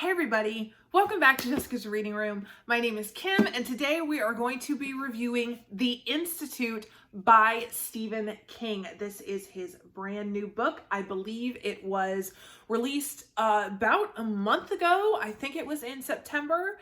Hey everybody, welcome back to Jessica's Reading Room. My name is Kim and today we are going to be reviewing The Institute by Stephen King. This is his brand new book. I believe it was released about a month ago. I think it was in September.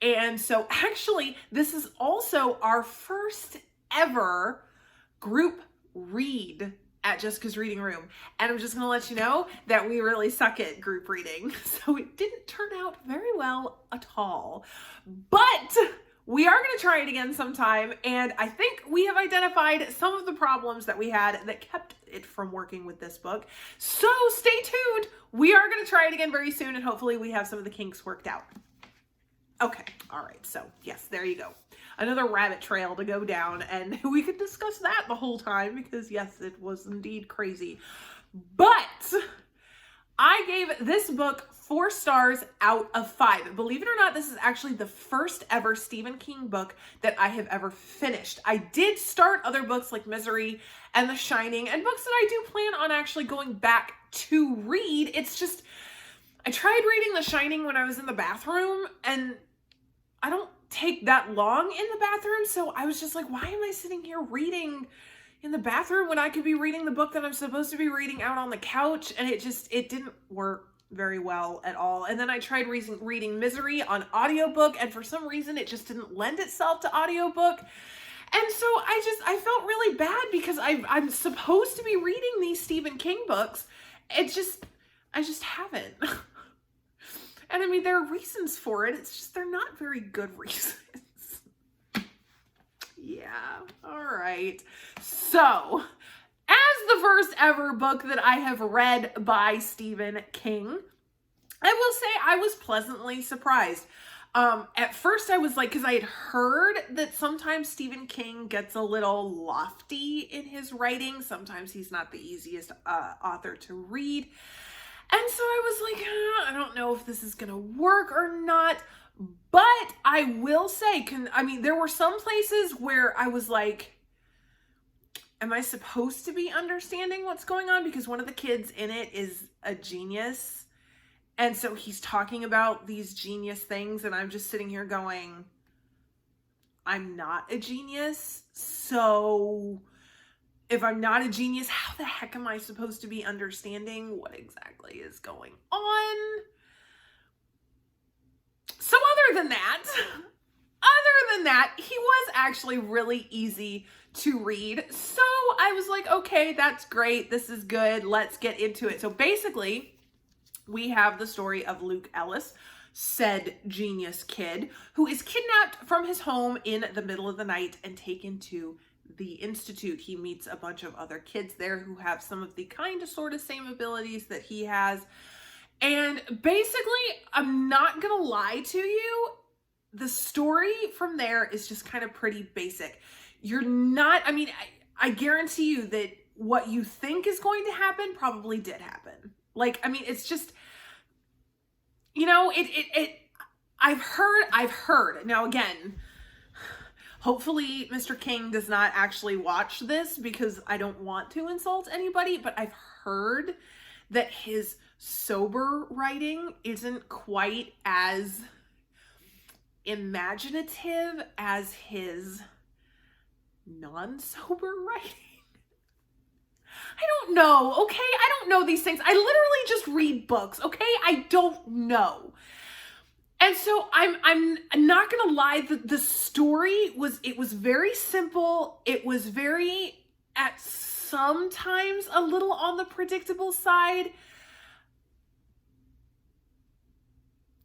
And so actually this is also our first ever group read at Jessica's Reading Room. And I'm just going to let you know that we really suck at group reading. So it didn't turn out very well at all. But we are going to try it again sometime. And I think we have identified some of the problems that we had that kept it from working with this book. So stay tuned. We are going to try it again very soon. And hopefully we have some of the kinks worked out. Okay. All right. So yes, there you go. Another rabbit trail to go down, and we could discuss that the whole time because yes, it was indeed crazy. But I gave this book 4 stars out of 5. Believe it or not, this is actually the first ever Stephen King book that I have ever finished. I did start other books like Misery and The Shining and books that I do plan on actually going back to read. It's just, I tried reading The Shining when I was in the bathroom and I don't take that long in the bathroom, so I was just like, why am I sitting here reading in the bathroom when I could be reading the book that I'm supposed to be reading out on the couch? And it didn't work very well at all. And then I tried reading Misery on audiobook, and for some reason it just didn't lend itself to audiobook. And so I felt really bad because I'm supposed to be reading these Stephen King books. I just haven't. And I mean, there are reasons for it. It's just, they're not very good reasons. Yeah, all right. So, as the first ever book that I have read by Stephen King, I will say I was pleasantly surprised. At first I was like, because I had heard that sometimes Stephen King gets a little lofty in his writing. Sometimes he's not the easiest author to read. And so I was like, I don't know if this is going to work or not, but I will say, there were some places where I was like, am I supposed to be understanding what's going on? Because one of the kids in it is a genius. And so he's talking about these genius things. And I'm just sitting here going, I'm not a genius. So if I'm not a genius, how the heck am I supposed to be understanding what exactly is going on? So other than that, he was actually really easy to read. So I was like, okay, that's great. This is good. Let's get into it. So basically, we have the story of Luke Ellis, said genius kid, who is kidnapped from his home in the middle of the night and taken to the Institute. He meets a bunch of other kids there who have some of the kind of sort of same abilities that he has. And basically, I'm not gonna lie to you, the story from there is just kind of pretty basic. I guarantee you that what you think is going to happen probably did happen. It's just, I've heard. Now again, hopefully Mr. King does not actually watch this because I don't want to insult anybody, but I've heard that his sober writing isn't quite as imaginative as his non-sober writing. I don't know, okay? I don't know these things. I literally just read books, okay? I don't know. And so I'm not gonna lie, the story was very simple. It was very, at sometimes, a little on the predictable side.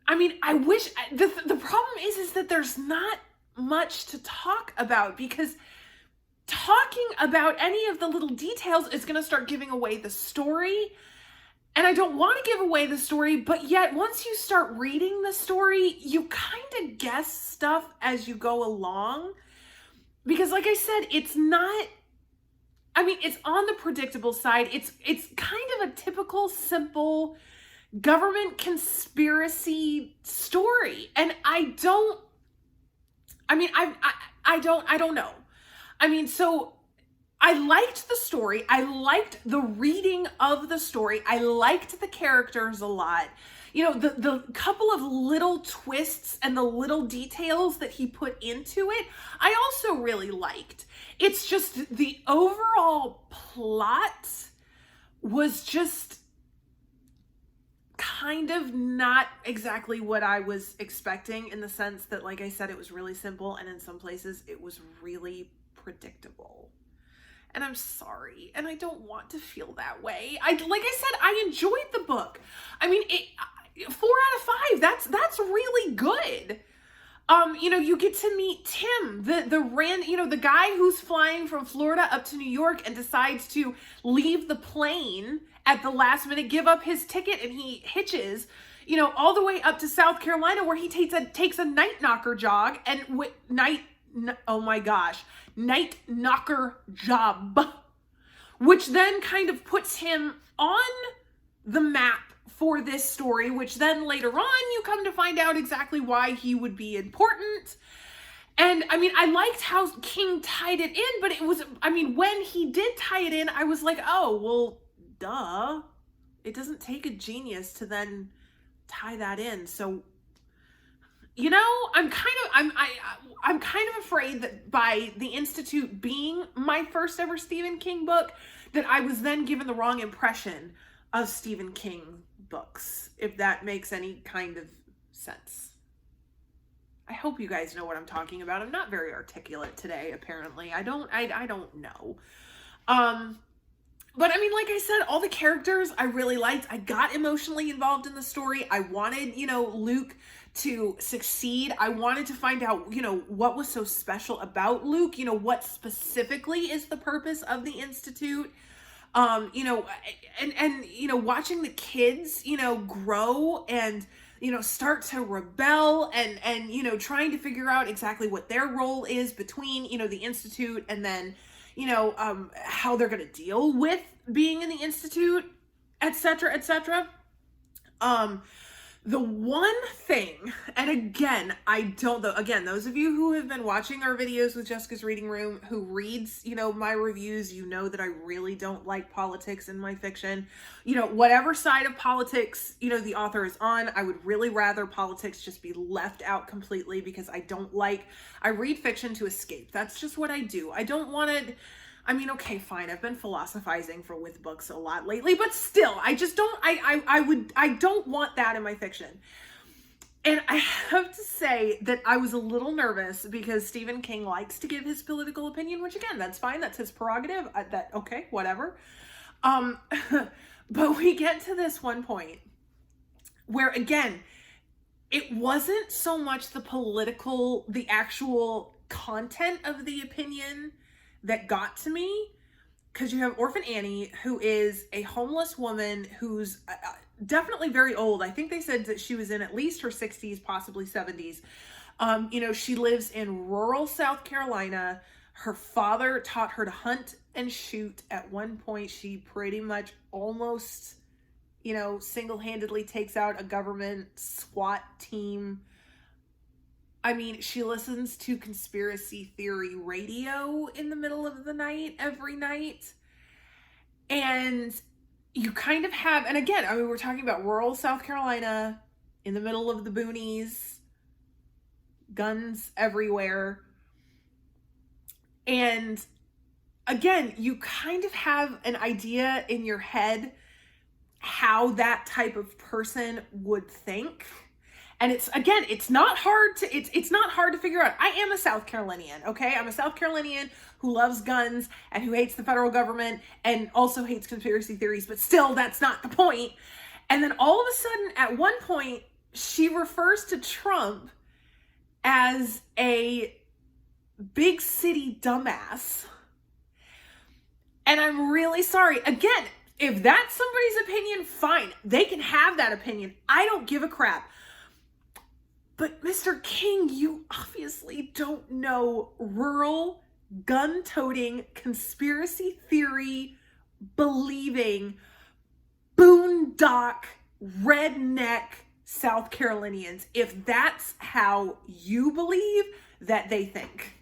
The problem is that there's not much to talk about because talking about any of the little details is gonna start giving away the story. And I don't want to give away the story, but yet once you start reading the story, you kind of guess stuff as you go along. Because like I said, it's on the predictable side. It's kind of a typical, simple government conspiracy story. And I don't know. So I liked the story. I liked the reading of the story. I liked the characters a lot. the couple of little twists and the little details that he put into it, I also really liked. It's just the overall plot was just kind of not exactly what I was expecting, in the sense that, like I said, it was really simple, and in some places it was really predictable. And I'm sorry, and I don't want to feel that way. Like I said, I enjoyed the book. I mean, 4 out of 5. That's really good. You get to meet Tim, the guy who's flying from Florida up to New York and decides to leave the plane at the last minute, give up his ticket, and he hitches, all the way up to South Carolina, where he takes a night knocker jog and night knocker job, which then kind of puts him on the map for this story, which then later on you come to find out exactly why he would be important. And I mean, I liked how King tied it in, but when he did tie it in, I was like, oh, well, duh. It doesn't take a genius to then tie that in. So, I'm kind of afraid that by The Institute being my first ever Stephen King book, that I was then given the wrong impression of Stephen King books, if that makes any kind of sense. I hope you guys know what I'm talking about. I'm not very articulate today, apparently. I don't know. But I mean, like I said, all the characters I really liked. I got emotionally involved in the story. I wanted, Luke to succeed. I wanted to find out, what was so special about Luke, what specifically is the purpose of the Institute. Watching the kids, grow and, start to rebel and, trying to figure out exactly what their role is between, the Institute and then, how they're going to deal with being in the Institute, etc., etc. The one thing, and again, those of you who have been watching our videos with Jessica's Reading Room, who reads, my reviews, that I really don't like politics in my fiction. Whatever side of politics, the author is on, I would really rather politics just be left out completely, because I read fiction to escape. That's just what I do. I don't want to, okay, fine. I've been philosophizing with books a lot lately, but still, I just don't, I don't want that in my fiction. And I have to say that I was a little nervous, because Stephen King likes to give his political opinion, which again, that's fine. That's his prerogative. Okay, whatever. But we get to this one point where, again, it wasn't so much the actual content of the opinion that got to me, because you have Orphan Annie, who is a homeless woman who's definitely very old. I think they said that she was in at least her 60s, possibly 70s. She lives in rural South Carolina. Her father taught her to hunt and shoot. At one point, she pretty much almost, single-handedly takes out a government SWAT team. She listens to conspiracy theory radio in the middle of the night, every night. And you kind of have, and again, we're talking about rural South Carolina, in the middle of the boonies, guns everywhere. And again, you kind of have an idea in your head how that type of person would think. And it's not hard to figure out. I am a South Carolinian, okay? I'm a South Carolinian who loves guns and who hates the federal government and also hates conspiracy theories, but still, that's not the point. And then all of a sudden, at one point, she refers to Trump as a big city dumbass. And I'm really sorry. Again, if that's somebody's opinion, fine. They can have that opinion. I don't give a crap. But Mr. King, you obviously don't know rural, gun-toting, conspiracy theory believing, boondock, redneck South Carolinians, if that's how you believe that they think.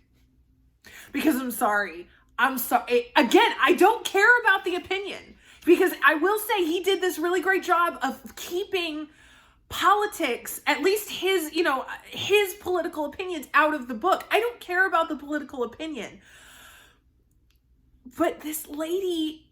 Because I'm sorry. Again, I don't care about the opinion, because I will say he did this really great job of keeping politics, at least his, his political opinions out of the book. I don't care about the political opinion. But this lady,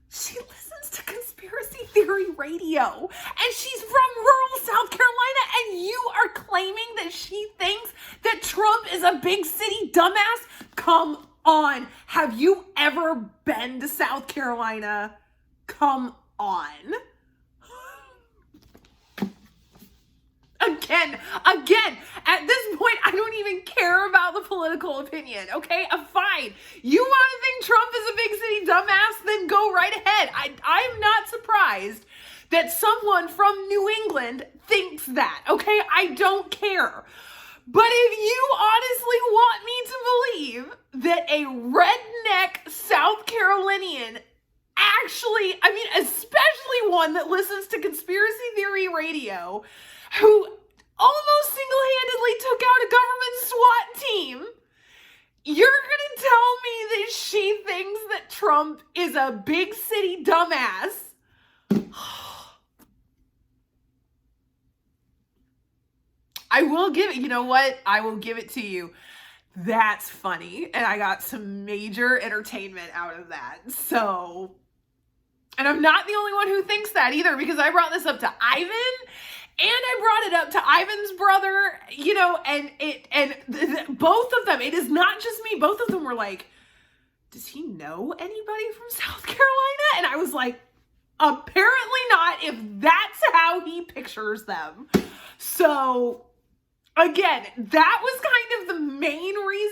she listens to conspiracy theory radio, and she's from rural South Carolina, and you are claiming that she thinks that Trump is a big city dumbass? Come on. Have you ever been to South Carolina? Come on. Again, at this point, I don't even care about the political opinion, okay? I'm fine. You want to think Trump is a big city dumbass? Then go right ahead. I'm not surprised that someone from New England thinks that, okay? I don't care. But if you honestly want me to believe that a redneck South Carolinian actually, especially one that listens to conspiracy theory radio, who almost single-handedly took out a government SWAT team, you're going to tell me that she thinks that Trump is a big city dumbass? I will give it, you know what? I will give it to you. That's funny. And I got some major entertainment out of that. So, and I'm not the only one who thinks that either, because I brought this up to Ivan, and I brought it up to Ivan's brother, and both of them, it is not just me, both of them were like, does he know anybody from South Carolina? And I was like, apparently not, if that's how he pictures them. So, again, that was kind of the main reason.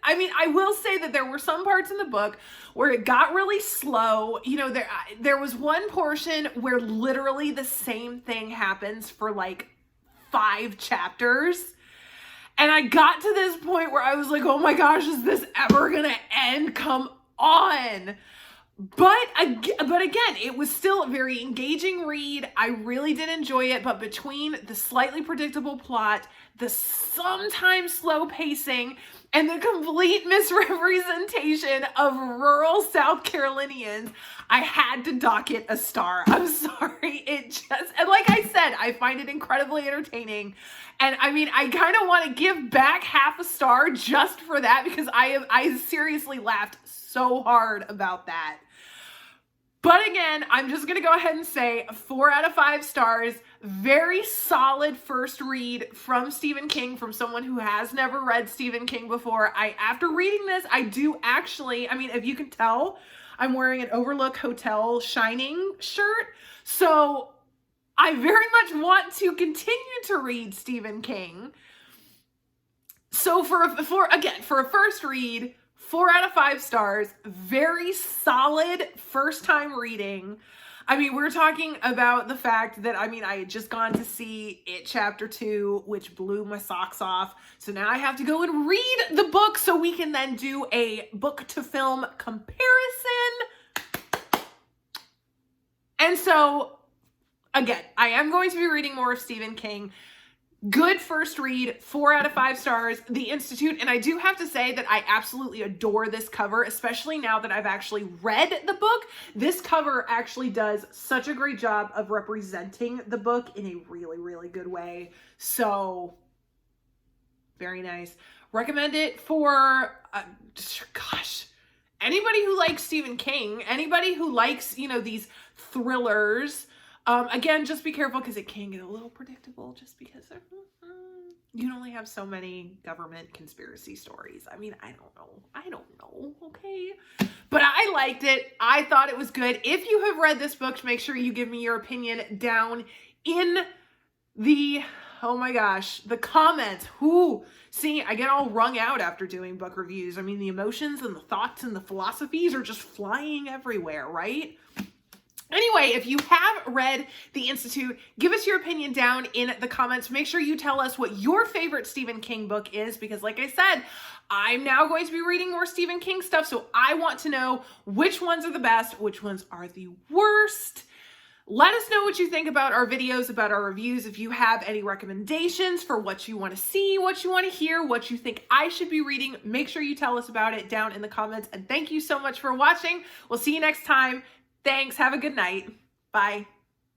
I will say that there were some parts in the book where it got really slow. There was one portion where literally the same thing happens for like 5 chapters. And I got to this point where I was like, oh my gosh, is this ever gonna end? Come on. But again, it was still a very engaging read. I really did enjoy it, but between the slightly predictable plot, the sometimes slow pacing, and the complete misrepresentation of rural South Carolinians, I had to dock it a star. I'm sorry. And like I said, I find it incredibly entertaining. And I kind of want to give back half a star just for that, because I seriously laughed so hard about that. But again, I'm just going to go ahead and say 4 out of 5 stars. Very solid first read from Stephen King, from someone who has never read Stephen King before. After reading this, I do actually, if you can tell, I'm wearing an Overlook Hotel Shining shirt. So I very much want to continue to read Stephen King. So for a first read, 4 out of 5 stars, very solid first time reading. We're talking about the fact that, I had just gone to see It Chapter 2, which blew my socks off. So now I have to go and read the book so we can then do a book to film comparison. And so, again, I am going to be reading more of Stephen King. Good first read, 4 out of 5 stars, The Institute. And I do have to say that I absolutely adore this cover, especially now that I've actually read the book. This cover actually does such a great job of representing the book in a really, really good way. So, very nice. Recommend it for, anybody who likes Stephen King, anybody who likes, these thrillers. Again, just be careful because it can get a little predictable just because you only have so many government conspiracy stories. I don't know, okay? But I liked it. I thought it was good. If you have read this book, make sure you give me your opinion down in the, the comments. See, I get all wrung out after doing book reviews. The emotions and the thoughts and the philosophies are just flying everywhere, right? Anyway, if you have read The Institute, give us your opinion down in the comments. Make sure you tell us what your favorite Stephen King book is, because like I said, I'm now going to be reading more Stephen King stuff, so I want to know which ones are the best, which ones are the worst. Let us know what you think about our videos, about our reviews. If you have any recommendations for what you want to see, what you want to hear, what you think I should be reading, make sure you tell us about it down in the comments. And thank you so much for watching. We'll see you next time. Thanks. Have a good night. Bye.